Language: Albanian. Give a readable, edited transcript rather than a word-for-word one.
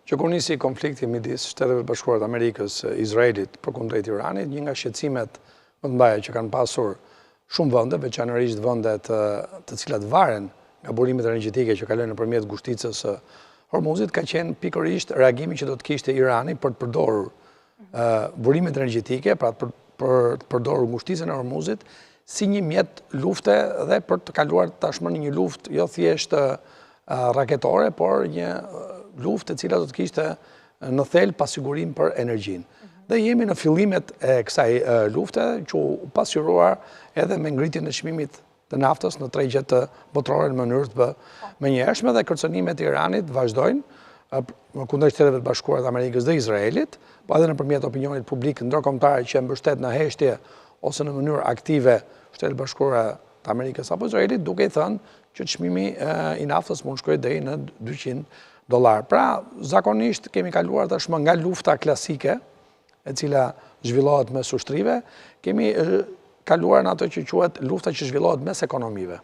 Që kur nisi konflikti midis Shteteve të Bashkuara të Amerikës, Izraelit përkundrejt Iranit, një nga shqetësimet më të mëdha që kanë pasur shumë vende, veçanërisht vendet të cilat varen nga burimet energjetike që kalojnë nëpërmjet ngushticës së Hormuzit, ka qenë pikërisht reagimi që do të kishte Irani për të përdorur burimet energjetike, pra për të përdorur ngushticën e Hormuzit si një mjet lufte dhe për të kaluar tashmë në një luftë jo thjesht raketore, por një luftë e cila do të kishte në thelb pasigurim për energjinë. Dhe jemi në fillimet e kësaj lufte që u pasqyruar edhe me ngritjen e çmimit të naftës në tregjet botërore në mënyrë të menjëhershme dhe kërcënimet e Iranit vazhdojnë kundër Shteteve të Bashkuara të Amerikës dhe Izraelit, po edhe nëpërmjet opinionit publik ndërkombëtar që mbështet në heshtje ose në mënyrë aktive Shtetet e Bashkuara të Amerikës apo Izraelit, duke i thënë që çmimi i naftës mund shkojë deri në $200. Pra, zakonisht kemi kaluar tashmë nga lufta klasike, e cila zhvillohet mes ushtrive, kemi kaluar në ato që quhet lufta që zhvillohet mes ekonomive.